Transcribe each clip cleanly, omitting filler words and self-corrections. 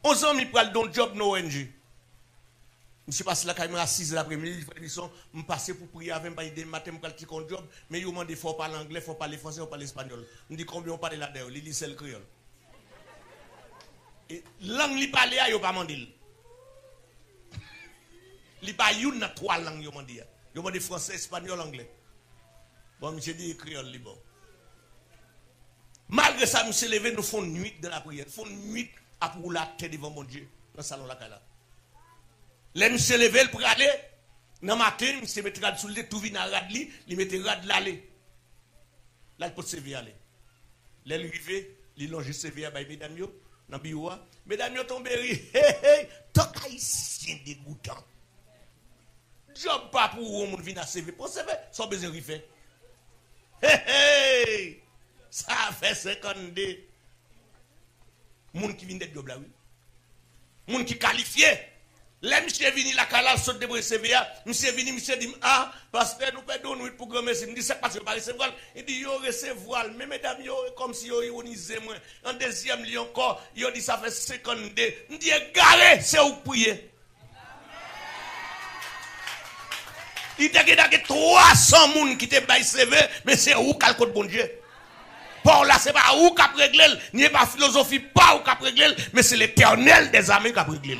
11 ans, je prends le job no ONG. Je suis passé là quand même à 6 l'après-midi, je suis passé pour prier avec moi, je matin, je suis un job, mais il m'a dit, il faut parler anglais, il faut parler français, il faut parler espagnol. Je dis, combien on parle là-dedans? Il dit, c'est le créole. Et langue, il parle, il pas mandé. Il pas une 3 langues, il m'a dit. Il m'a dit français, espagnol, anglais. Bon, monsieur dit, créole, bon. Malgré ça, monsieur levé, nous faisons nuit de la prière. Nous faisons nuit à pour la tête devant mon Dieu, dans le salon là. Les monsieur levé, pour aller, dans le matin, monsieur mettait rad sous le tout vient à rad li, il mettait rad l'aller. Là, il peut se servir aller. Les arrivé, il longe servir à mesdames yo, dans le bureau. Mesdames yo tombé, hey, tant haïtien dégoûtant. Job pas pour où on vient à servir. Pour servir, sans besoin de faire. Hey, ça fait 52. Moun qui vient d'être job là, oui. Moun qui qualifié. Les monsieur vini la calal saute de CVA, monsieur vini, monsieur dit, ah, parce que nous perdons nous pour gommer, il me dit, c'est parce que pas recevoir, il dit, yo recevoir, mais mesdames, yo, comme si yo ironisé moi, en deuxième lieu encore, yo dit, ça fait 52, il dit, garé, c'est où prier. Il t'a dit, 300 moun qui te baillent CV, mais c'est où qu'al côté bon Dieu. Pour là, c'est pas où qu'ap régler, ni pas philosophie, pas où qu'ap régler, mais c'est l'Éternel des armées qu'ap régler.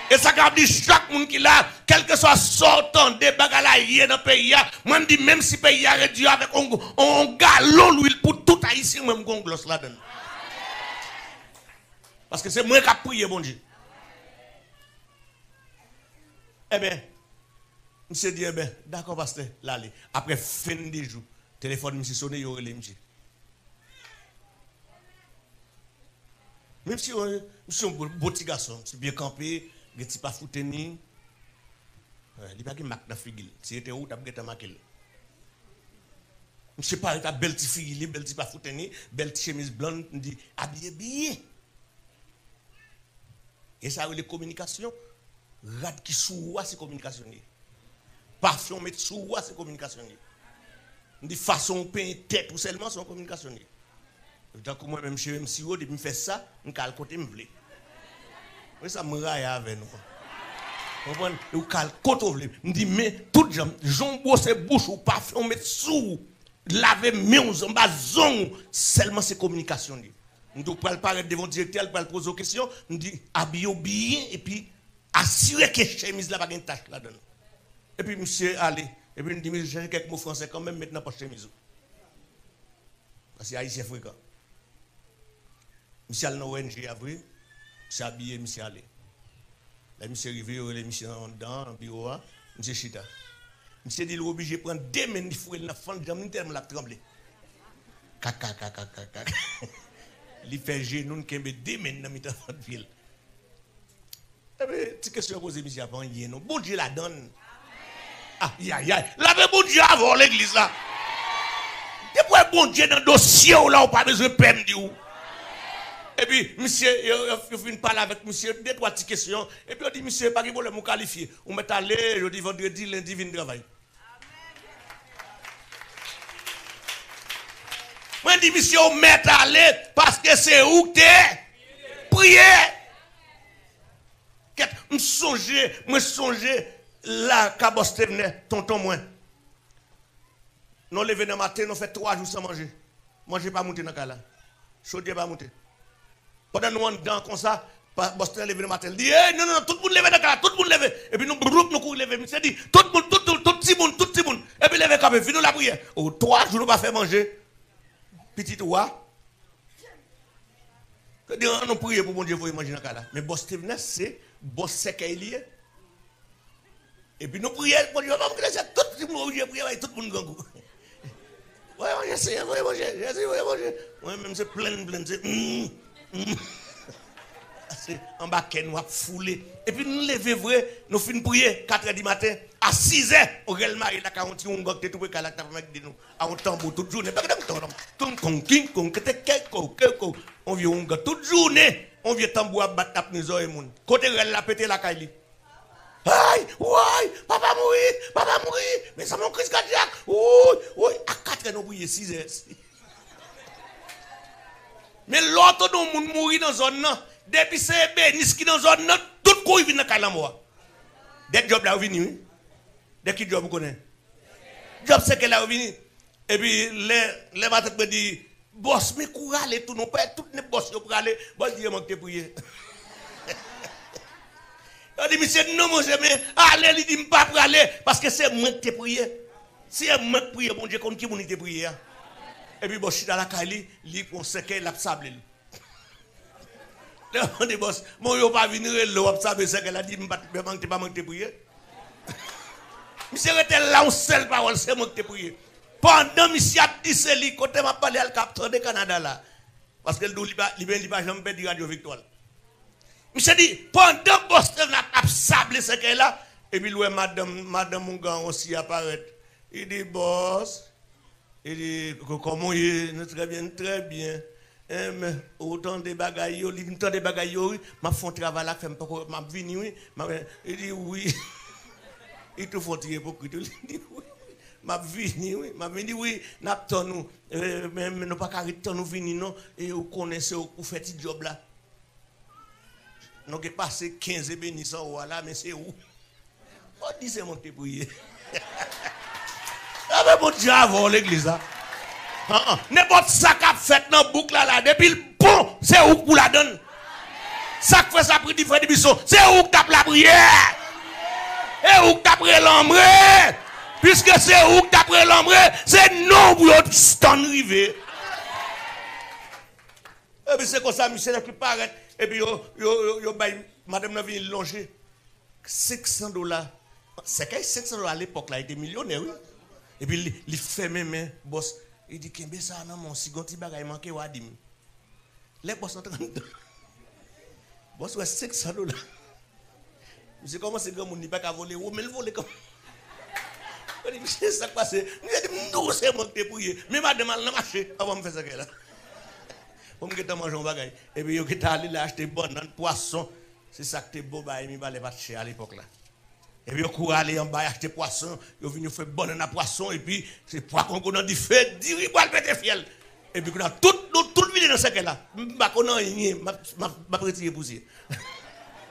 Et ça qu'a dit chaque monde qui là, quel que soit sortant des bagages dans le pays, moi je dis même si le pays a réduit avec un galon l'huile pour tout haïtien, même qu'on gloss là-dedans. Parce que c'est moi qui a prié, bon Dieu. Eh bien, monsieur dit, eh bien, d'accord, pasteur, là, après fin des jours, téléphone monsieur sonné, il y aurait les monsieur. Même si monsieur est un beau petit garçon, c'est bien campé, il n'est pas foutu ni. Il n'est pas qui marque dans la figure. Si il était où, il a marqué. Monsieur pas, il a belle petite figure, belle petite pas foutu ni, belle petite chemise blonde, il dit, habillé bien. Et ça, les communications, rad qui sous c'est communication. Parfum mettre sous c'est communication. Il dit, façon peint tête ou seulement, c'est communication. Donc, moi, même chez MC, depuis que je fais ça, je vais côté me vle. Oui, ça me raille avec nous. Vous comprenez? Je vais côté me Je dis, mais tout le monde, jambon, c'est bouche ou parfum, on met sous, laver mains, on bas zon, seulement c'est communication. Je dois parler devant le directeur, je vais poser des questions, je dis, habillez bien, et puis, assurez que la chemise là, pas de tâche là-dedans. Et puis, monsieur, allez, et puis, je dis, mais j'ai quelques mots français quand même, maintenant, pas de chemise. Parce que haïtien fréquent. Monsieur a ONG avril, monsieur habillé, monsieur allé. Là, monsieur arrivé, il monsieur dans le bureau, monsieur Chita. Monsieur dit, il est obligé de prendre 2 mains, il faut le fond, il tellement la tremblé. Kaka. Il fait genou, il met 2 mains dans le ville. Eh bien, petite question à poser, monsieur, avant, non. Bon Dieu la donne. Ah, la bon Dieu avant l'église là. Depuis bon Dieu dans le dossier, là, on n'a pas besoin de peine du tout. Et puis, monsieur, il finit parler avec monsieur, 2-3 petites questions. Et puis, on dit, monsieur, pas de problème, on qualifie. On met aller, je dis vendredi, lundi, vient travail. Moi, je dis, monsieur, on met aller parce que c'est où tu es. Priez. Je songe, là, Kaboste venait, tonton moi. Nous levons le matin, nous faisons 3 jours sans manger. Manger pas monter dans le cas là. Chaudier pas monter. Pendant nous on dans comme ça, Boston levé le matin, il dit non, tout le monde levé dans là, tout le monde levé. Et puis nous courons lever, monsieur dit tout le monde, tout le monde. Et puis levé quand même, nous la prière. 3 jours nous pas faire manger. Petit roi. Que dire on prier pour bon Dieu pour manger dans là. Mais Boston c'est boss sec lié. Et puis nous prions pour Dieu, tout le monde prier, tout le monde gangou. Ouais, j'essaie, manger. Ouais, même c'est plein, c'est en bas qu'elle nous a foulé. Et puis nous levons vrai, nous finissons prier 4h du matin. À 6h, on a le mari, là, quand on a tout le monde, à un tambour toute journée. On vient toute journée, on vient tambour à battre la maison et moun. Côté elle a pété la caille. Aïe, ouais, papa mourir, mais ça m'a crise cardiaque. Oui, à 4h, nous prions 6h. Mais l'autre, nous mourir dans une zone, Depuis c'est bénis qui dans zone, tout coup il vient dans Kalamboa. Des jobs là, vini, oui. Des qui job vous connaissez? Job c'est que là, vini. Et puis, les matin me dit, boss, mais courage, aller tout, non pas toutes les boss pour aller, bon Dieu, manque de prier. Il dit, monsieur, non, mon mais allez, il dit, pas pour aller, parce que c'est moi qui te prier. Si c'est moi qui prier, bon Dieu, comme qui vous te prier. Et puis, boss, je suis dans la caille, il prend ce qu'il a sable. On dit, boss, moi, je ne vais pas venir, l'eau, sable, ce qu'elle a dit, je ne vais pas manquer de prier. Monsieur était là, on seule parole, c'est moi qui te prier. Pendant monsieur a dit c'est lui côté m'a parlé al capteur de Canada là parce que il pas jamais perdre Radio Victoire. Monsieur dit pendant Boston a sable ce qu'elle là et puis lui madame Mongan aussi apparaît. Il dit boss il dit comment il est très bien. Mais autant de bagailles autant de bagailles m'a font travail là fait m'a venir oui il dit oui. Il te faut tirer pour que tu dis oui. M'a vini oui, m'a vini oui, n'a pas nous mais nous pas carité nous vini non et vous connaissez vous faites ce job là. Nous qui passé 15 bénissants voilà mais c'est où? On dit c'est monter prier. Ah mais bon Dieu avant l'église là. N'importe ça qu'a fait dans boucle là depuis le bon, c'est où pour la donne. Ça fait ça pris différents bisons, c'est où que tape la prière. Et où que tape l'ombre. Puisque c'est où que t'as l'ombre, c'est non pour t'en arriver. Et puis c'est comme ça, monsieur qui paraît. Et puis madame n'a venu longer. $500. C'est que $500 à l'époque là, il était millionnaire, oui. Et puis il fait même, boss. Il dit qu'il ça non, mon si gonti bagay manqué ou adim. Les boss sont en train de. Boss, ouais, $500. Monsieur, comment c'est grand, on n'y pas qu'à voler, ou mais le voler comme. C'est ça qui passe. Nous, c'est moi qui t'ai prié. Mais madame, elle n'a pas marché avant de faire ça. Pour me manger un bagage. Et puis, il est allé acheter banane, poisson. C'est ça que t'es beau, il m'a pas cher à l'époque là. Et puis, il est allé en bas acheter poisson. Il est venu faire banane à poisson. Et puis, c'est poisson qu'on a dit fait, 10 riz pour le péter fiel. Et puis, on a tout le vide dans ce cas-là. Je ne sais pas ma retiré poussière.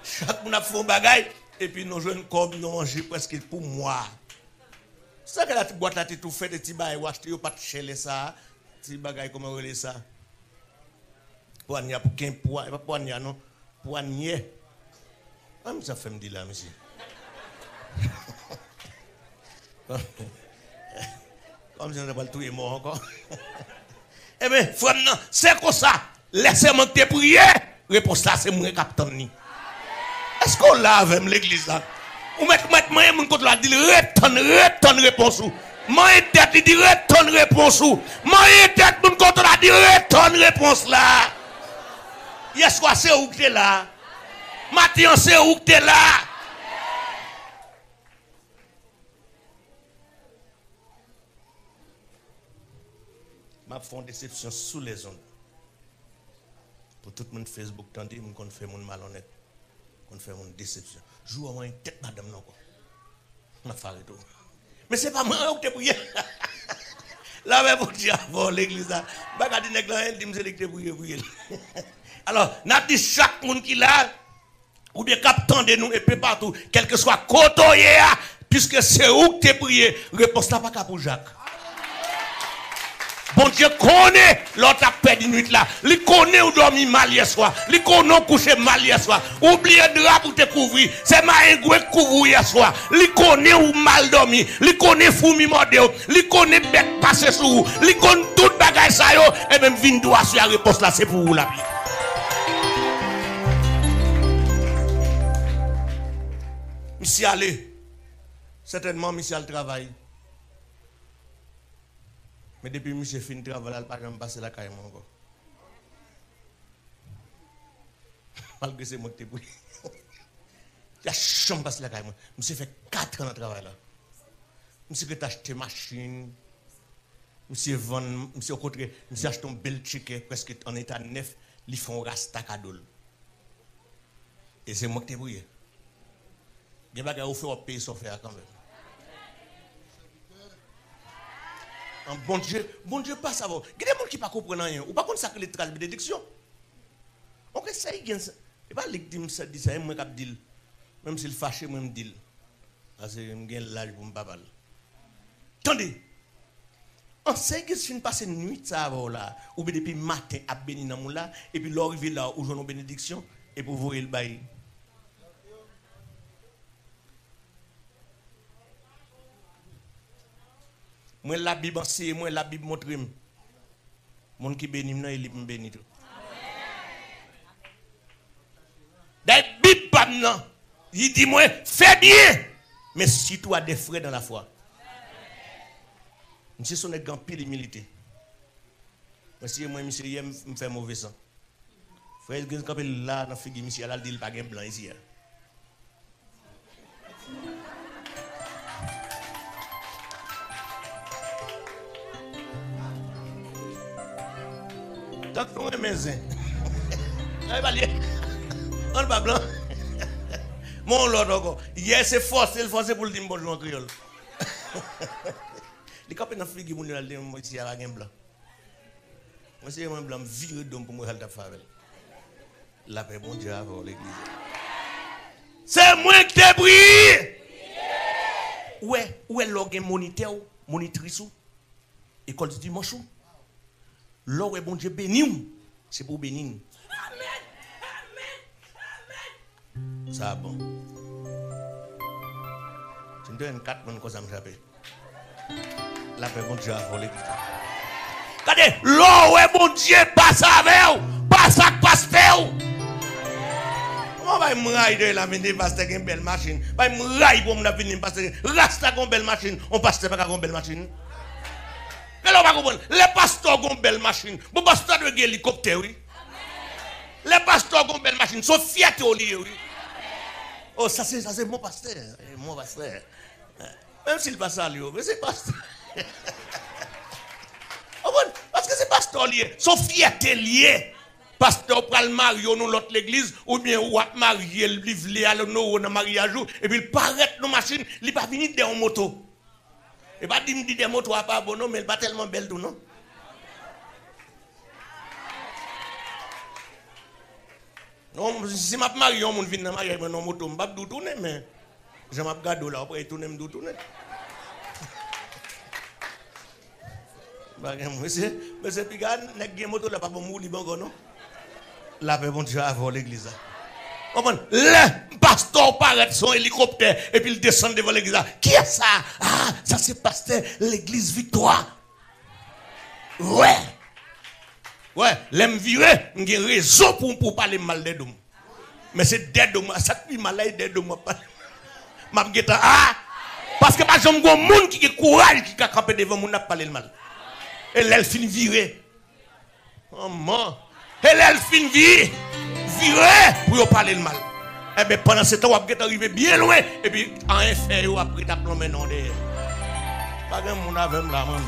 Chaque monde a fait un bagage. Et puis, nous jouons comme nous manger presque pour moi. C'est ça que la boîte là, tu tout fait des petits bails, ou acheter, ou pas de chèle ça, petits bagailles, comment on relève ça. Poignard pour qu'un poignard, pas poignard non, poignard. Ah, mais ça fait me dire là, monsieur. Comme si on n'a pas le tout est mort encore. Eh bien, frère, non, c'est comme ça. Laissez-moi te prier. Réponse là, c'est moi, capitaine. Est-ce qu'on l'a avec l'église là? Ou mettre moi mon côté là dit retourne réponse ou moi tête il dit retourne réponse ou moi tête mon côté là dit retourne réponse là. Yes quoi c'est où que t'es là? Matin c'est où que t'es là? Ma font déception sous les ondes. Pour tout le monde Facebook tandis qu'on fait mon malhonnête. Qu'on fait mon déception. Joue à moi une tête madame non quoi. On a fait tout. Mais c'est pas moi qui t'ai prié. Là mais pour dire avant l'église là, bagadi nèg là il dit me c'est prier. Alors, n'a dit chaque monde qui là ou bien captant de nous et peu partout, quel que soit côté puisque c'est où que t'es prié, réponse là pas qu'à pour Jacques. Bon Dieu connaît l'autre a perdu nuit là. Il connaît ou dormi mal hier soir. Il connaît coucher mal hier soir. Oubliez drap pour te couvrir. C'est maïgoué couvrir hier soir. Il connaît ou mal dormi. Il connaît fourmi mordé. Il connaît bête passer sur vous. Il connaît tout bagage ça yo. Et même vin doit sur la réponse là c'est pour vous la vie. Monsieur allez. Certainement monsieur le travail. Mais depuis que monsieur fin de travail, il n'a pas passé la caille encore. Malgré c'est moi qui t'ai pris. Il a jamais passé la caille. Monsieur fait 4 ans de travail là. Monsieur qui a acheté une machine. Monsieur vend, monsieur a acheté un bel ticket presque en état neuf. Ils font rasta cadeau. Et c'est moi qui t'ai pris. Il y a des gens qui ont fait payer son frère quand même. Bon Dieu, pas savoir. Il y a des gens qui ne comprennent rien. Ou pas contre ça que les traces de déduction. On essaye de Et pas les dit ça, dit ça, moi, cap dit, même s'il fâché, moi, me dit. Parce que je suis l'âge pour me parler. Attendez, on sait que si on passe une nuit, ça va là, ou bien depuis matin, à béni dans là, et puis l'arrivée là, où j'en ai bénédiction, et pour voir le bail. Moi, la Bible, c'est moi, la Bible montre. Mon qui bénit, non, il me bénit tout. La Bible, pas non. Il dit, moi, fais bien. Mais si tu as des frères dans la foi. Monsieur, son est grand pile d'humilité. Monsieur, moi, monsieur, il me fait mauvais sang. Frère, quand il là, dans la figure, monsieur, là, il dit, pas de blanc ici. Tant qu'on est maison. On ne pas blanc. Mon lord encore. Hier c'est forcé pour le dire bonjour en créole. Les copains dans flic qui moun dit moi ici à la blanc. Moi c'est un blanc viré d'homme pour moi halta favel. La paix bon Dieu avant l'église. C'est moi qui t'ai pris. Où est l'organe moniteur monitrice ou école du dimanche ou l'or est bon Dieu béni, c'est pour bénir. Amen. Ça bon. Tu me donnes 4 bonnes causes à me chaper. La paix bon Dieu a volé. Regardez, l'or est bon Dieu, passe avec vous, passe avec pasteur. Comment va me railler la venir pasteur une belle machine? Va me railler pour me venir pasteur. Rasta une belle machine, on pasteur pas une belle machine. Les pasteurs ont une belle machine. Les pasteurs ont un hélicoptère, oui. Les pasteurs ont une belle machine. Ils sont fiers au lieu, oui. Oh, ça c'est mon pasteur. Mon pasteur. Même s'il passe à lui, mais c'est pasteur. Parce que c'est pasteur lié. Ils sont fiers liés. Pasteur pral marier nous l'autre l'église ou bien ou marier le livre à nous dans mariage et puis il paraît nos machines, il pas venir dans moto. Et pas dire des mots toi pas bon non mais elle pas tellement belle tout non. Non si m'a marié on vient dans mariage non moto m'pas dou tourner mais je m'a gado là après tourner me dou tourner. Bah monsieur pigan nek gen moto là pas bon mouli bon non. La paix bon Dieu avant l'église. Le pasteur paraît son hélicoptère et puis il descend devant l'église. Qui est ça? Ah, ça c'est pasteur l'église Victoire. Ouais. Ouais, l'aime virer, j'ai raison pour parler mal des dômes. Mais c'est des dômes, ça qui malade des dômes. M'a geta ah parce que pas j'aime gon monde qui a courage qui a camper devant mon n'a parler mal. Et elle finit virer. Oh man. Et elle finit virer pour parler le mal. Et bien pendant ce temps, vous êtes arrivé bien loin. Et puis en effet, vous avez pris ta plombe non derrière. Pas de monde avec la main.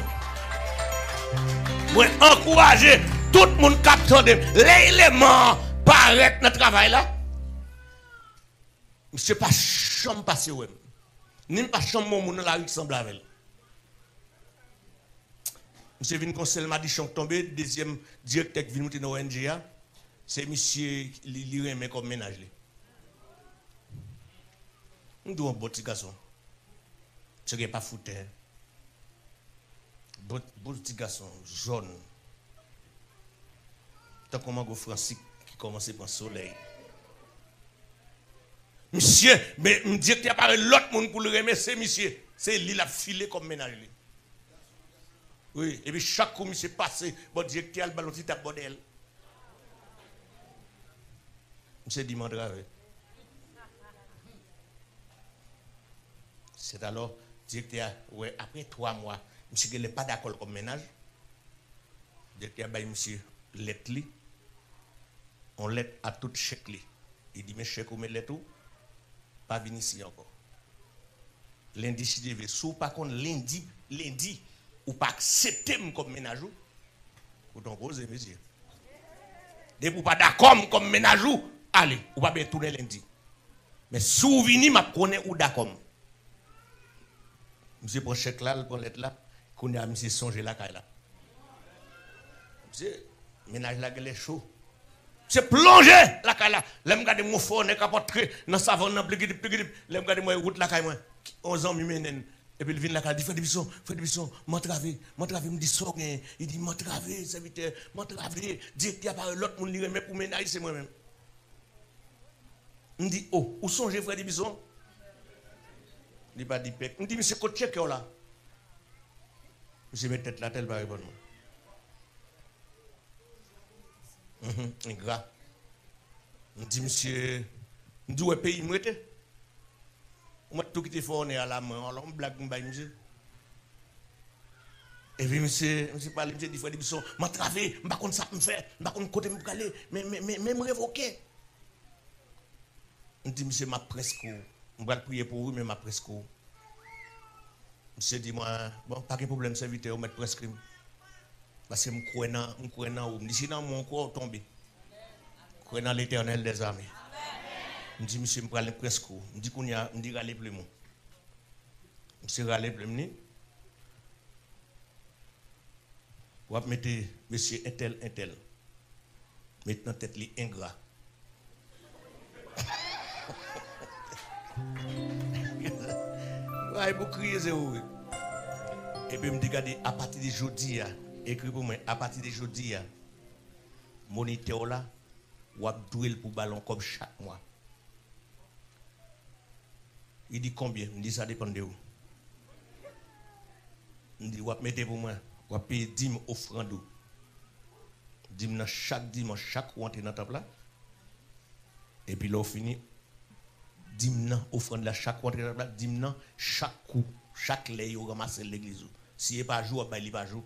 Moi, encourager tout le monde qui capte l'élément paraître dans le travail là. Monsieur pas chambre passé ou ni pas chambre mon dans la rue qui semble avec. Monsieur vient conseil m'a dit chambre tombé deuxième directeur qui vient dans ONG c'est monsieur li remet comme ménage. Nous devons un bon petit garçon. Ce qui n'est pas foutu. Bon petit garçon, jaune. Tant qu'on m'a Francis qui commence par le soleil. Monsieur, mais me dit qu'il n'y a pas l'autre monde pour le remercier, monsieur. C'est lui qui a filé comme ménage. Oui, et puis chaque coup, monsieur passe, bon directeur a le ballon petit à bordel. Monsieur dit mon grave. C'est alors, directeur, ouais, après 3 mois, monsieur n'est pas d'accord comme ménage. Directeur a dit, monsieur, lettre li. On lettre à tout chèque li. Il dit, mais chèque ou mais lettre ou? Pas venir ici encore. Lundi, si je vais, sous par contre, lundi, ou pas accepter comme ménage ou? Vous t'en posez, monsieur. Dès que vous pas d'accord comme ménage ou? Allez, ou pas bien tourner lundi. Mais si vous venez, je connais ou d'accord. Monsieur prend chèque là, prend lettre là, qu'on a monsieur songer la caille là. Monsieur, ménage là, il est chaud. C'est plonger la caille là. L'aime garder mon fort, n'est capote dans savon, dans plus l'aime garder moi route la caille moi. 11 ans, m'mène. Et puis il vient la caille, dit Frère Bisson, m'entraver, me dit ça, il dit m'entraver, serviteur, m'entraver, dit qu'il y a pas l'autre monde qui remet pour ménager, c'est moi-même. Il me dit, oh, où sont les Frère Bisson? Il dit pas dit pec. Il me dit, monsieur, côté check là. Monsieur, met tête la telle par répondre. Gras. Je dis, monsieur, je dis, ouais, pays, moi, moi, tout qui était fort, on est à la main, on blague, monsieur. Et puis, monsieur parle, monsieur dit, Frère Bisson, m'a travé, je ne sais pas ça me faire, je ne sais pas côté me caler, mais me révoquer. Je dis, monsieur, ma presque, je vais prier pour vous, mais ma presque. Monsieur dit, moi, bon, pas de problème, serviteur, on met presque. Parce que je crois dans vous. Je dis, si dans mon corps tombé, je crois dans l'Éternel des armées. Je dis, monsieur, je prends presque. Je dis, qu'on y a, je dis, râler plus. Monsieur, râler plus. Vous mettez, monsieur, un tel. Maintenant, tête li ingrat. Vous criez, zéro. Et puis, je me dis, regardez, à partir de jeudi, écrit pour moi, à partir de jeudi, moniteur là, ou a doué pour ballon comme chaque mois. Il dit combien? Je dis ça dépend de vous. Je dis, ou a mettez pour moi, ou a payer 10 offrandes. 10 chaque dimanche, chaque rentrée dans le temple là. Et puis là, on finit. 10 offrande là, chaque rentrée dans le temple là. 10 chaque coup, chaque lait, on ramasse l'église. Si il n'est pas jour, il n'est pas jour.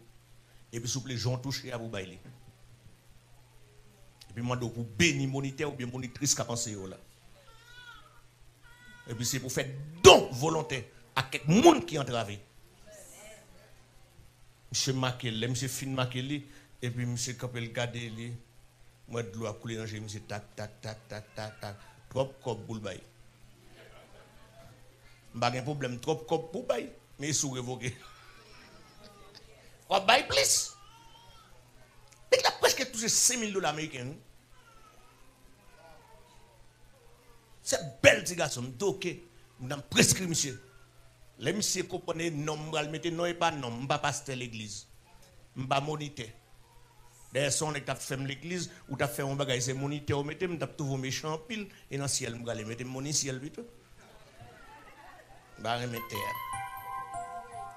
Et puis, souple, les gens touchent à vous bailler. Et puis, moi, pour bénir moniteur ou bien monitrice qui a pensé là. Et puis, c'est pour faire don volontaire à quelqu'un qui est entravé. Monsieur Makel, monsieur Fin Makel, et puis monsieur Capel Gadeli, moi, de l'eau a coulé dans le monsieur tac. Trop cop pour le bail. Pas de problème, trop cop pour le bail, mais il sous révoqué. Quoi, bail, please? Il a presque touché $5,000 américains. C'est belle, petit garçon. Donc, je suis prescrit, monsieur. Les messieurs comprennent, non, je vais mettre non et pas non. Je ne vais pas passer l'église. Je ne vais pas moniter. D'ailleurs, si on a fait l'église, ou tu as fait un bagage, c'est moniter, on mette, tu as trouvé méchant pile, et dans le ciel, je vais mettre mon ciel plutôt. Je vais remettre.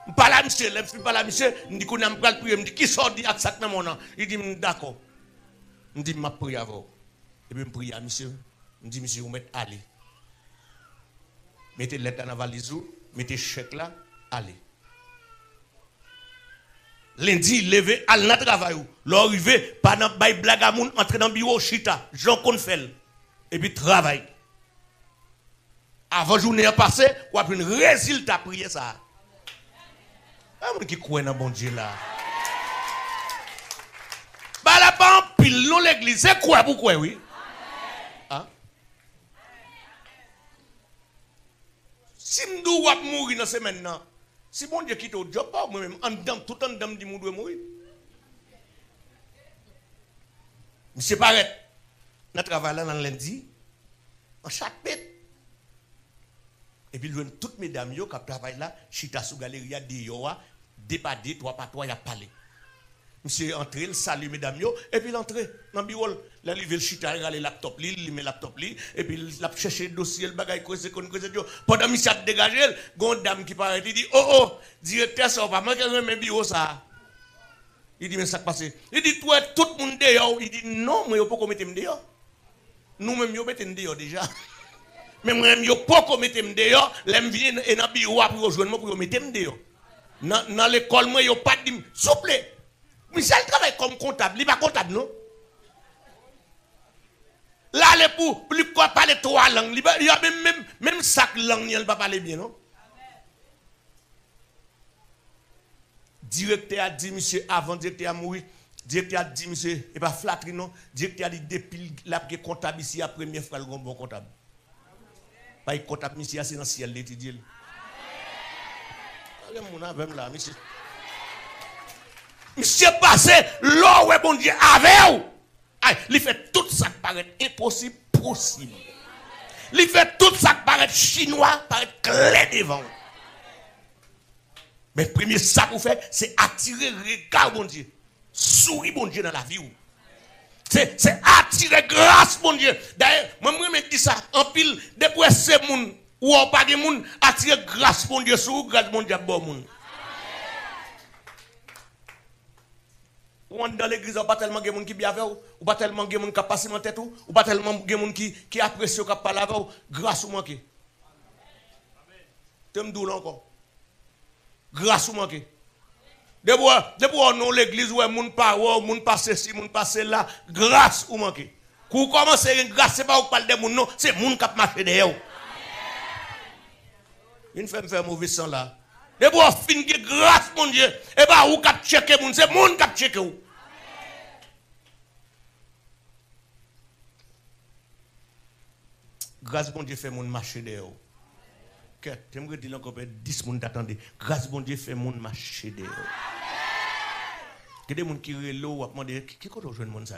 Je ne parle pas monsieur, je ne suis pas là, monsieur. Je dis qu'on a un prier, je dis qui sort dit avec mon nom. Il dit d'accord. Je dis je prie à vous. Et puis je prie à monsieur. Je dis monsieur, vous mettez allez. Mettez lettre dans la valise, mettez chèque là, allez. Lundi, levé, allez dans le travail. L'arrivée, pas dans le blague à moun, entrer dans le bureau, chita, Jean Confel. Et puis travail. Avant journée passée, ou après un résultat prier ça. Ah, qui croit dans bon Dieu là. Bah là, pas en pile, non l'église, c'est quoi pourquoi, oui? Hein? Si je dois mourir dans cette semaine, si bon Dieu quitte au job, moi-même, tout en dedans, je dois mourir. Monsieur Paret, notre travail là, dans lundi, en chaque pète. Et puis, toutes mesdames qui travaillent là, chita sous galerie, il dépadé, toi par toi, il a parlé. Monsieur entre, il salue mesdames, et puis il entre dans le bureau. Là, il veut le chita, il a le laptop, il met le laptop, et puis il a cherché le dossier, le bagage, pendant que monsieur a dégagé, il y a une dame qui paraît, il dit, oh, directeur, ça va pas manquer mes bureaux, ça. Il dit, mais ça passe. Il dit, toi, tout le monde dehors. Il dit, non, moi, je ne peux pas mettre dehors. Nous-mêmes, nous mettons dehors déjà. Mais moi, je ne peux pas mettre dehors. L'aime vient et dans le bureau pour rejoindre pour mettre dehors. Dans l'école, moi, je ne peux pas dire, s'il vous plaît. Michel travaille comme comptable. Il n'est pas comptable, non? Là, il est pour parler 3 langues. Il y a même 5 langues, il ne peut pas parler bien, non? Directeur a dit, monsieur, avant directeur a mourir, directeur a dit, monsieur, et pas flatterie, non? Directeur a dit, depuis la comptable ici, la première fois, le bon comptable. Pas comptable, monsieur, c'est dans le ciel, l'étudier. Monsieur passé, l'eau, ouais, bon Dieu, avec vous. Il fait toute ça qui paraît impossible, possible. Il fait tout ça qui paraît chinois, paraît clair devant. Mais premier ça pour faire, c'est attirer le regard, bon Dieu. Sourire, bon Dieu, dans la vie. C'est attirer grâce, bon Dieu. D'ailleurs, moi, je dis ça, en pile, depuis ces gens, ou pas de gens, attirer grâce, bon Dieu, sur grâce, bon Dieu, bon monde. Dans l'église, on pas tellement de gens qui bien avec vous, ou pas tellement de gens qui passent dans tête, ou pas tellement de gens qui apprécient, qui parlent avec vous, grâce ou manqué. Tu me dis encore. Grâce ou manqué. Depuis on l'église, où moun pas ceci, moun pas cela, grâce ou manqué. Quand commence à grâce, c'est pas vous parler de moun, non, c'est moun qui marche derrière. Une femme fait mauvais sang là. Depuis on finit grâce, mon Dieu, et bien vous qui checker moun, c'est moun qui checker ou. Grâce, bon Dieu, fait moun marcher derrière. Tu me dis encore 10 personnes t'attendent. Grâce, bon Dieu, fait moun marcher derrière. Il y a des gens qui relèvent, qui demandent, qui est-ce que tu as joué de monde ça?